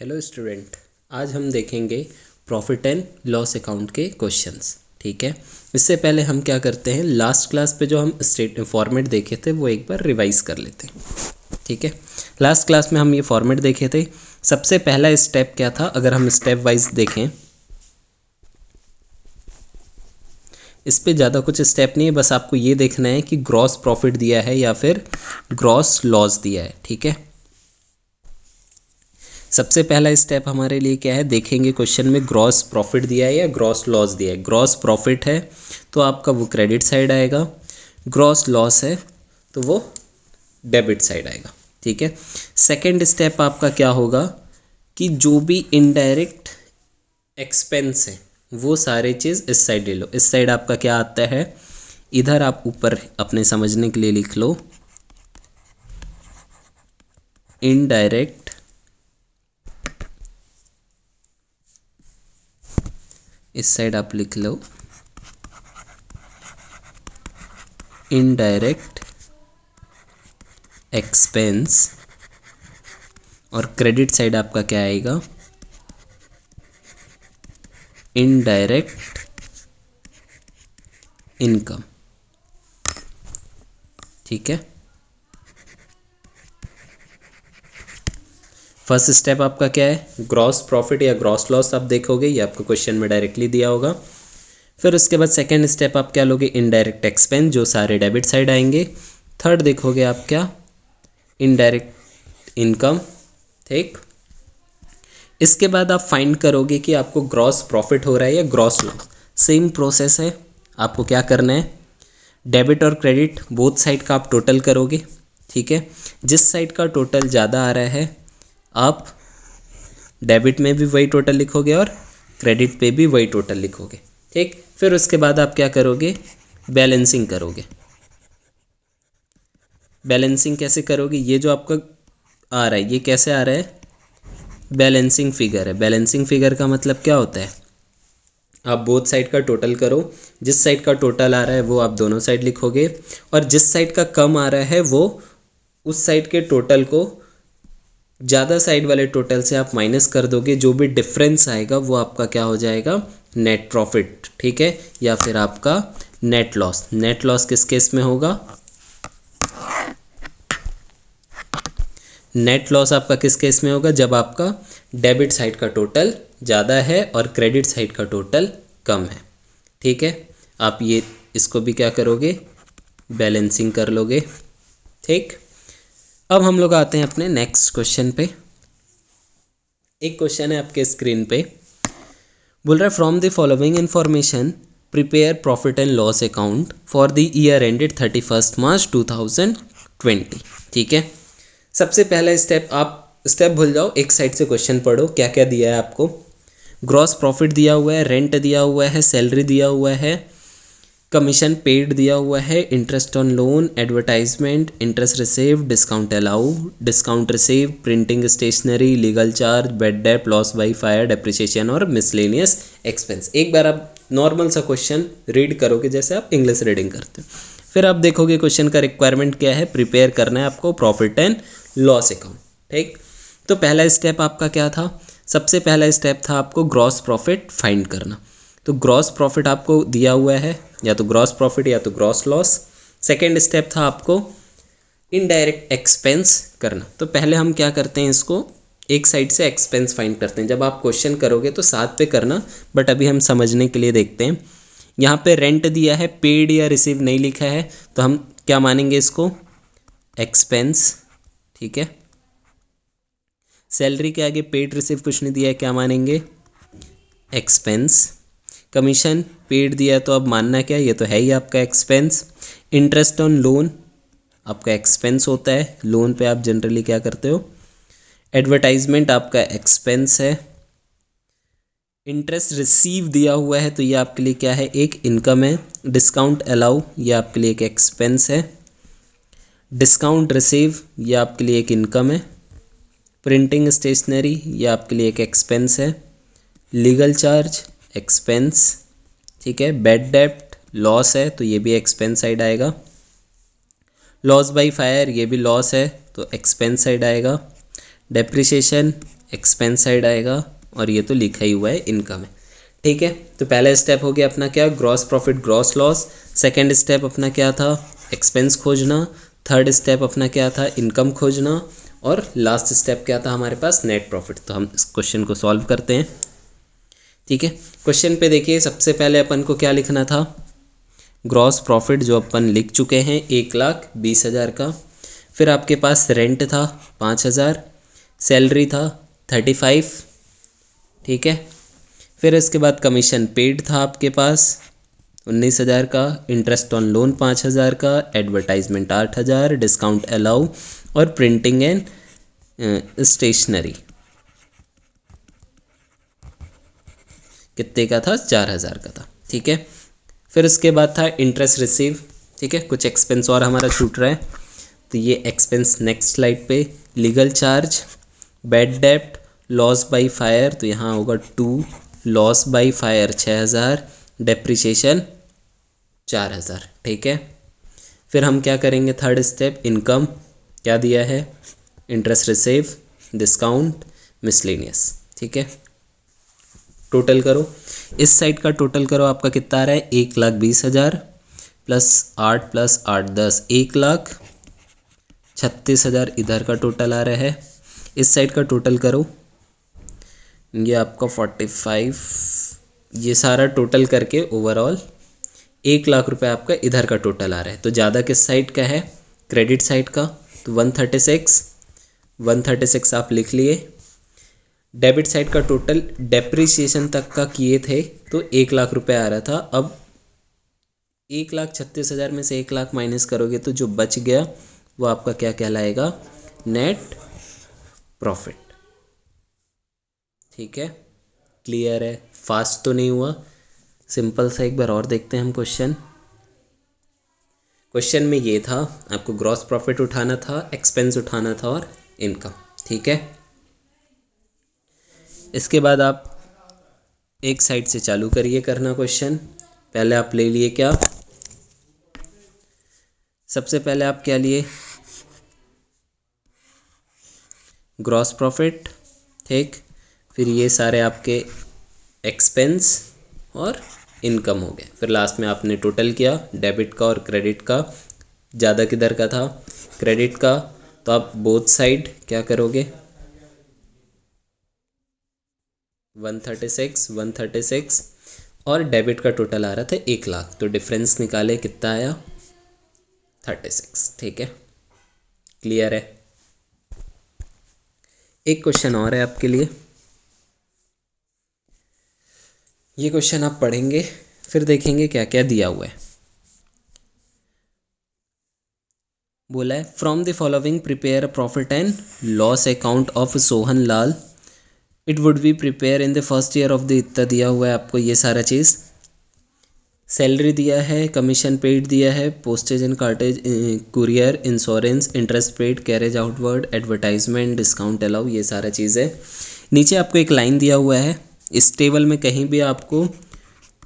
Hello student, आज हम देखेंगे प्रॉफिट एंड लॉस अकाउंट के क्वेश्चंस। ठीक है, इससे पहले हम क्या करते हैं, लास्ट क्लास पे जो हम स्टेट फॉर्मेट देखे थे वो एक बार रिवाइज कर लेते हैं। ठीक है, लास्ट क्लास में हम ये फॉर्मेट देखे थे। सबसे पहला स्टेप क्या था, अगर हम स्टेप वाइज देखें, इस पे ज़्यादा कुछ स्टेप नहीं है, बस आपको ये देखना है कि ग्रॉस प्रॉफिट दिया है या फिर ग्रॉस लॉस दिया है। ठीक है, सबसे पहला स्टेप हमारे लिए क्या है, देखेंगे क्वेश्चन में ग्रॉस प्रॉफिट दिया है या ग्रॉस लॉस दिया है। ग्रॉस प्रॉफिट है तो आपका वो क्रेडिट साइड आएगा, ग्रॉस लॉस है तो वो डेबिट साइड आएगा। ठीक है, सेकंड स्टेप आपका क्या होगा कि जो भी इनडायरेक्ट एक्सपेंस है वो सारे चीज़ इस साइड ले लो। इस साइड आपका क्या आता है, इधर आप ऊपर अपने समझने के लिए लिख लो इनडायरेक्ट इस साइड आप लिख लो इनडायरेक्ट एक्सपेंस, और क्रेडिट साइड आपका क्या आएगा, इनडायरेक्ट इनकम। ठीक है, फर्स्ट स्टेप आपका क्या है, ग्रॉस प्रॉफिट या ग्रॉस लॉस आप देखोगे, ये आपको क्वेश्चन में डायरेक्टली दिया होगा। फिर उसके बाद सेकंड स्टेप आप क्या लोगे, इनडायरेक्ट एक्सपेंस, जो सारे डेबिट साइड आएंगे। थर्ड देखोगे आप क्या, इनडायरेक्ट इनकम। ठीक, इसके बाद आप फाइंड करोगे कि आपको ग्रॉस प्रॉफिट हो रहा है या ग्रॉस लॉस। सेम प्रोसेस है, आपको क्या करना है, डेबिट और क्रेडिट बोथ साइड का आप टोटल करोगे। ठीक है, जिस साइड का टोटल ज़्यादा आ रहा है आप डेबिट में भी वही टोटल लिखोगे और क्रेडिट पे भी वही टोटल लिखोगे। ठीक, फिर उसके बाद आप क्या करोगे, बैलेंसिंग करोगे। बैलेंसिंग कैसे करोगे, ये जो आपका आ रहा है ये कैसे आ रहा है, बैलेंसिंग फिगर है। बैलेंसिंग फिगर का मतलब क्या होता है, आप बोथ साइड का टोटल करो, जिस साइड का टोटल आ रहा है वो आप दोनों साइड लिखोगे, और जिस साइड का कम आ रहा है वो उस साइड के टोटल को ज़्यादा साइड वाले टोटल से आप माइनस कर दोगे। जो भी डिफरेंस आएगा वो आपका क्या हो जाएगा, नेट प्रॉफिट। ठीक है, या फिर आपका नेट लॉस। नेट लॉस किस केस में होगा, नेट लॉस आपका किस केस में होगा, जब आपका डेबिट साइड का टोटल ज़्यादा है और क्रेडिट साइड का टोटल कम है। ठीक है, आप ये इसको भी क्या करोगे, बैलेंसिंग कर लोगे। ठीक, अब हम लोग आते हैं अपने नेक्स्ट क्वेश्चन पे। एक क्वेश्चन है आपके स्क्रीन पे, बोल रहा है from the following information prepare profit and loss account for the year ended 31 मार्च 2020। ठीक है, सबसे पहला स्टेप, आप स्टेप भूल जाओ, एक साइड से क्वेश्चन पढ़ो। क्या क्या दिया है आपको, ग्रॉस प्रॉफिट दिया हुआ है, रेंट दिया हुआ है, सैलरी दिया हुआ है, कमीशन पेड दिया हुआ है, interest on loan, advertisement, interest receive, discount allow, discount receive, printing stationery, legal charge, bad debt, loss by fire, depreciation और मिसलेनियस एक्सपेंस। एक बार आप नॉर्मल सा क्वेश्चन रीड करोगे जैसे आप इंग्लिश रीडिंग करते हो, फिर आप देखोगे क्वेश्चन का रिक्वायरमेंट क्या है, प्रिपेयर करना है आपको प्रॉफिट एंड लॉस अकाउंट। ठीक, तो पहला स्टेप आपका क्या था, सबसे पहला स्टेप था आपको ग्रॉस प्रॉफिट फाइंड करना। तो ग्रॉस प्रॉफिट आपको दिया हुआ है, या तो ग्रॉस प्रॉफिट या तो ग्रॉस लॉस। सेकेंड स्टेप था आपको इनडायरेक्ट एक्सपेंस करना। तो पहले हम क्या करते हैं, इसको एक साइड से एक्सपेंस फाइंड करते हैं। जब आप क्वेश्चन करोगे तो साथ पे करना, बट अभी हम समझने के लिए देखते हैं। यहाँ पे रेंट दिया है, पेड या रिसीव नहीं लिखा है, तो हम क्या मानेंगे इसको, एक्सपेंस। ठीक है, सैलरी के आगे पेड रिसीव कुछ नहीं दिया है, क्या मानेंगे, एक्सपेंस। कमीशन पेड दिया है तो अब मानना क्या, ये तो है ही आपका एक्सपेंस। इंटरेस्ट ऑन लोन आपका एक्सपेंस होता है, लोन पे आप जनरली क्या करते हो, एडवर्टाइजमेंट आपका एक्सपेंस है। इंटरेस्ट रिसीव दिया हुआ है तो ये आपके लिए क्या है, एक इनकम है। डिस्काउंट अलाउ ये आपके लिए एक एक्सपेंस है। डिस्काउंट रिसीव ये आपके लिए एक इनकम है। प्रिंटिंग स्टेशनरी ये आपके लिए एक एक्सपेंस है। Legal charge expense. ठीक है, बेड डेप्ट लॉस है तो ये भी एक्सपेंस साइड आएगा। लॉस बाई फायर ये भी लॉस है तो एक्सपेंस साइड आएगा। डेप्रिसिएशन एक्सपेंस साइड आएगा और ये तो लिखा ही हुआ है इनकम है। ठीक है, तो पहला स्टेप हो गया अपना क्या, gross profit gross loss. Second step अपना क्या था, एक्सपेंस खोजना। थर्ड स्टेप अपना क्या था, इनकम खोजना। और लास्ट स्टेप क्या था हमारे पास, नेट प्रॉफिट। तो हम इस क्वेश्चन को सॉल्व करते हैं। ठीक है, क्वेश्चन पे देखिए सबसे पहले अपन को क्या लिखना था, ग्रॉस प्रॉफिट जो अपन लिख चुके हैं 1,20,000 का। फिर आपके पास रेंट था 5,000, सैलरी था 35। ठीक है, फिर इसके बाद कमीशन पेड था आपके पास 19,000 का, इंटरेस्ट ऑन लोन 5,000 का, एडवर्टाइजमेंट 8,000, डिस्काउंट अलाउ और प्रिंटिंग एंड स्टेशनरी कितने का था, 4,000 का था। ठीक है, फिर उसके बाद था इंटरेस्ट रिसीव। ठीक है, कुछ एक्सपेंस और हमारा छूट रहा है, तो ये एक्सपेंस नेक्स्ट स्लाइड पे। लीगल चार्ज, बैड डेप्ट, लॉस बाई फायर, तो यहाँ होगा 2, लॉस बाई फायर 6,000, डेप्रिसिएशन 4,000। ठीक है, फिर हम क्या करेंगे, थर्ड स्टेप इनकम क्या दिया है, इंटरेस्ट रिसीव, डिस्काउंट, मिसलेनियस। ठीक है, टोटल करो, इस साइड का टोटल करो, आपका कितना आ रहा है, 1,20,000 प्लस 8 प्लस 8 10, 1,36,000 इधर का टोटल आ रहा है। इस साइड का टोटल करो, ये आपका 45, ये सारा टोटल करके ओवरऑल 1,00,000 रुपये आपका इधर का टोटल आ रहा है। तो ज़्यादा किस साइड का है, क्रेडिट साइड का, तो 136 आप लिख लिए। डेबिट साइड का टोटल डेप्रिसिएशन तक का किए थे तो 1,00,000 रुपये आ रहा था। अब 1,36,000 में से 1,00,000 माइनस करोगे तो जो बच गया वो आपका क्या कहलाएगा, नेट प्रॉफिट। ठीक है, क्लियर है, फास्ट तो नहीं हुआ, सिंपल सा। एक बार और देखते हैं हम क्वेश्चन। क्वेश्चन में ये था, आपको ग्रॉस प्रॉफिट उठाना था, एक्सपेंस उठाना था और इनकम। ठीक है, इसके बाद आप एक साइड से चालू करिए करना क्वेश्चन। पहले आप ले लिए क्या, सबसे पहले आप क्या लिए, ग्रॉस प्रॉफिट। ठीक, फिर ये सारे आपके एक्सपेंस और इनकम हो गए। फिर लास्ट में आपने टोटल किया डेबिट का और क्रेडिट का। ज़्यादा किधर का था, क्रेडिट का, तो आप बोथ साइड क्या करोगे, 136 और डेबिट का टोटल आ रहा था 1,00,000, तो डिफरेंस निकाले कितना आया, 36। ठीक है, क्लियर है। एक क्वेश्चन और है आपके लिए, ये क्वेश्चन आप पढ़ेंगे फिर देखेंगे क्या क्या दिया हुआ है। बोला है from the following prepare a profit and loss account of Sohan Lal, it would be prepare in the first year of the, इतना दिया हुआ है आपको ये सारा चीज़। सैलरी दिया है, कमीशन पेड दिया है, postage and cartridge, courier, insurance, interest paid, carriage outward, advertisement, discount allow, ये सारा चीज़ है। नीचे आपको एक लाइन दिया हुआ है, इस टेबल में कहीं भी आपको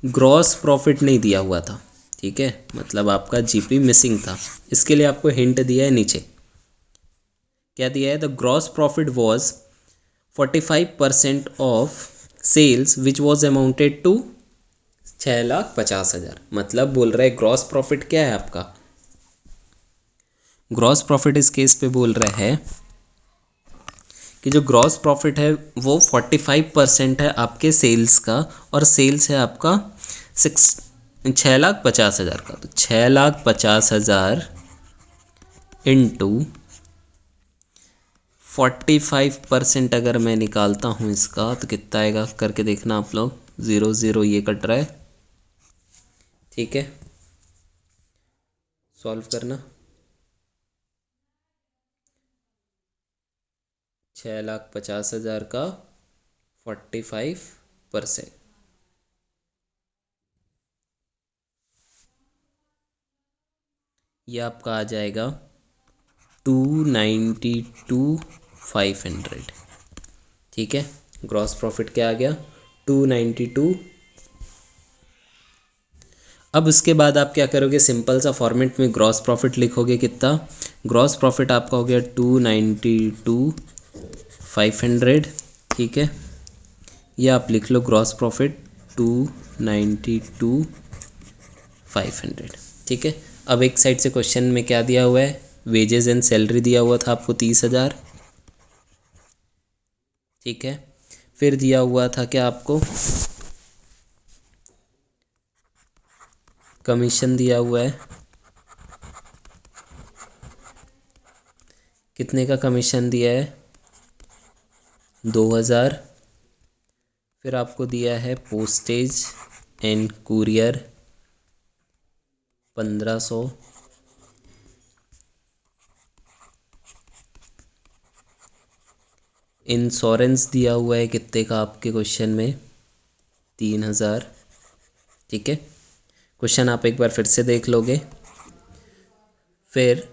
ग्रॉस प्रॉफिट नहीं दिया हुआ था। ठीक है, मतलब आपका जीपी मिसिंग था, इसके लिए आपको हिंट दिया है नीचे। क्या दिया है, the gross profit was 45% of sales which was amounted to 6,50,000। मतलब बोल रहा है ग्रॉस प्रॉफिट क्या है आपका, ग्रॉस प्रॉफिट इस केस पे बोल रहा है कि जो ग्रॉस प्रॉफिट है वो 45% है आपके सेल्स का, और सेल्स है आपका 6,50,000 का। तो 6,50,000 इंटू 45% अगर मैं निकालता हूँ इसका तो कितना आएगा, करके देखना आप लोग, 0 0 ये कट रहा है। ठीक है, सॉल्व करना। 6,50,000 का 45%, ये आपका आ जाएगा 292,500। ठीक है, ग्रॉस प्रॉफिट क्या आ गया, 292। अब उसके बाद आप क्या करोगे, सिंपल सा फॉर्मेट में ग्रॉस प्रॉफिट लिखोगे कितना, ग्रॉस प्रॉफिट आपका हो गया 292,500 ठीक है, ये आप लिख लो ग्रॉस प्रॉफिट 292,500। ठीक है, अब एक साइड से क्वेश्चन में क्या दिया हुआ है, वेजेस एंड सैलरी दिया हुआ था आपको 30,000। ठीक है, फिर दिया हुआ था क्या आपको, कमीशन दिया हुआ है, कितने का कमीशन दिया है, 2,000। फिर आपको दिया है पोस्टेज एंड कुरियर 1,500। इंश्योरेंस दिया हुआ है कितने का आपके क्वेश्चन में, 3,000। ठीक है, क्वेश्चन आप एक बार फिर से देख लोगे। फिर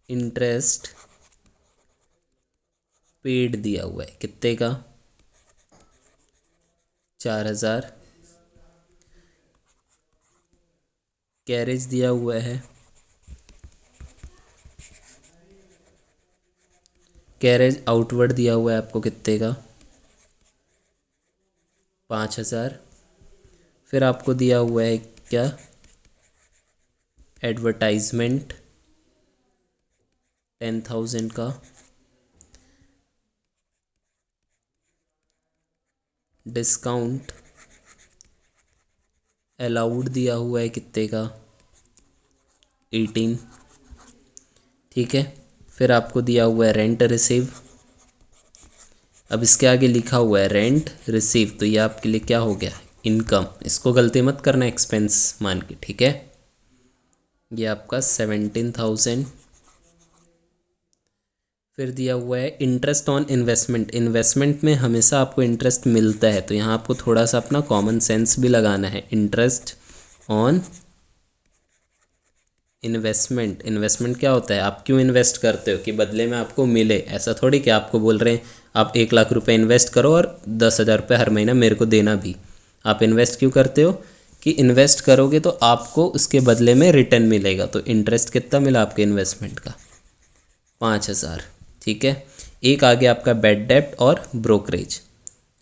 इंटरेस्ट पेड दिया हुआ है कितने का, 4,000। कैरेज दिया हुआ है, कैरेज आउटवर्ड दिया हुआ है आपको कितने का, 5,000। फिर आपको दिया हुआ है क्या, एडवर्टाइजमेंट 10,000 का। डिस्काउंट अलाउड दिया हुआ है कितने का, 18। ठीक है, फिर आपको दिया हुआ है रेंट रिसीव। अब इसके आगे लिखा हुआ है रेंट रिसीव, तो ये आपके लिए क्या हो गया, इनकम। इसको गलती मत करना एक्सपेंस मान के। ठीक है, ये आपका 17,000। फिर दिया हुआ है इंटरेस्ट ऑन इन्वेस्टमेंट। इन्वेस्टमेंट में हमेशा आपको इंटरेस्ट मिलता है, तो यहाँ आपको थोड़ा सा अपना कॉमन सेंस भी लगाना है। इंटरेस्ट ऑन इन्वेस्टमेंट, इन्वेस्टमेंट क्या होता है, आप क्यों इन्वेस्ट करते हो, कि बदले में आपको मिले। ऐसा थोड़ी कि आपको बोल रहे हैं आप 1,00,000 रुपये इन्वेस्ट करो और 10,000 रुपये हर महीना मेरे को देना भी। आप इन्वेस्ट क्यों करते हो, कि इन्वेस्ट करोगे तो आपको उसके बदले में रिटर्न मिलेगा। तो इंटरेस्ट कितना मिला आपके इन्वेस्टमेंट का, 5,000। ठीक है, एक आगे आपका बैड डेप्ट और ब्रोकरेज,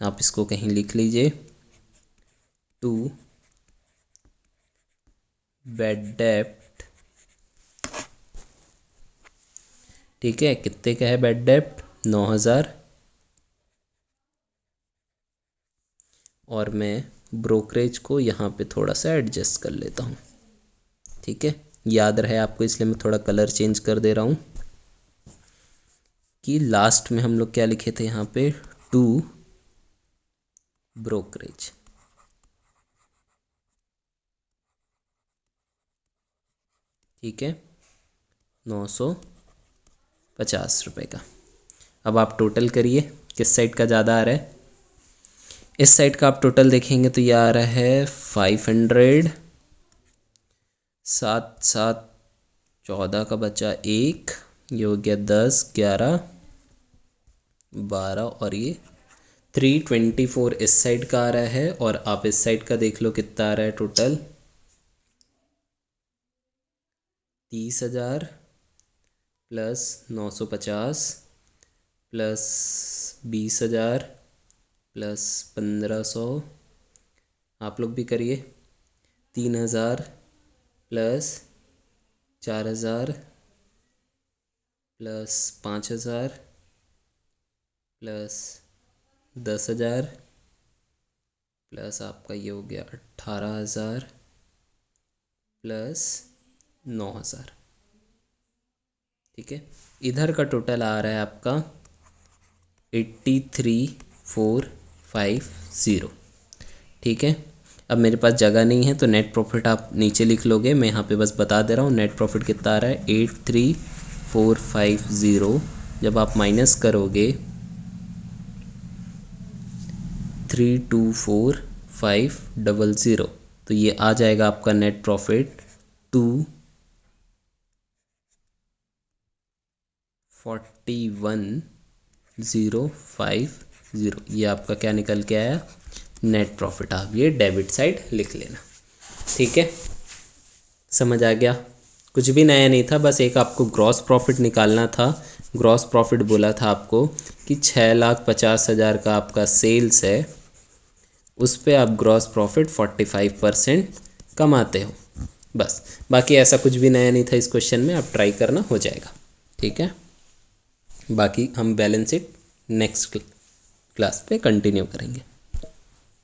आप इसको कहीं लिख लीजिए, 2 बैड डेप्ट। ठीक है, कितने का है बैड डेप्ट, 9,000। और मैं ब्रोकरेज को यहाँ पे थोड़ा सा एडजस्ट कर लेता हूँ। ठीक है, याद रहे आपको, इसलिए मैं थोड़ा कलर चेंज कर दे रहा हूँ कि लास्ट में हम लोग क्या लिखे थे यहाँ पे, 2 ब्रोकरेज। ठीक है, 950 रुपये का। अब आप टोटल करिए, किस साइड का ज़्यादा आ रहा है। इस साइड का आप टोटल देखेंगे तो ये आ रहा है 500, 7 7 14 का बचा 1, ये हो गया 10 11 12, और ये 324 इस साइड का आ रहा है। और आप इस साइड का देख लो कितना आ रहा है टोटल, 30,000 प्लस 950 प्लस 20,000 प्लस 1,500। आप लोग भी करिए, 3,000 प्लस 4,000 प्लस 5,000 प्लस 10,000 प्लस आपका ये हो गया 18,000 प्लस 9,000। ठीक है, इधर का टोटल आ रहा है आपका 83,450। ठीक है, अब मेरे पास जगह नहीं है तो नेट प्रॉफिट आप नीचे लिख लोगे, मैं यहाँ पे बस बता दे रहा हूँ नेट प्रॉफिट कितना आ रहा है, 83,450। जब आप माइनस करोगे 324,500, तो ये आ जाएगा आपका नेट प्रॉफिट 241,050। ये आपका क्या निकल के आया, नेट प्रॉफिट। आप ये डेबिट साइड लिख लेना। ठीक है, समझ आ गया, कुछ भी नया नहीं था, बस एक आपको ग्रॉस प्रॉफिट निकालना था ग्रॉस प्रॉफिट बोला था आपको कि 6,50,000 का आपका सेल्स है, उस पे आप ग्रॉस प्रॉफिट 45% कमाते हो। बस, बाकी ऐसा कुछ भी नया नहीं था इस क्वेश्चन में, आप ट्राई करना, हो जाएगा। ठीक है, बाकी हम बैलेंस शीट नेक्स्ट क्लास पे कंटिन्यू करेंगे।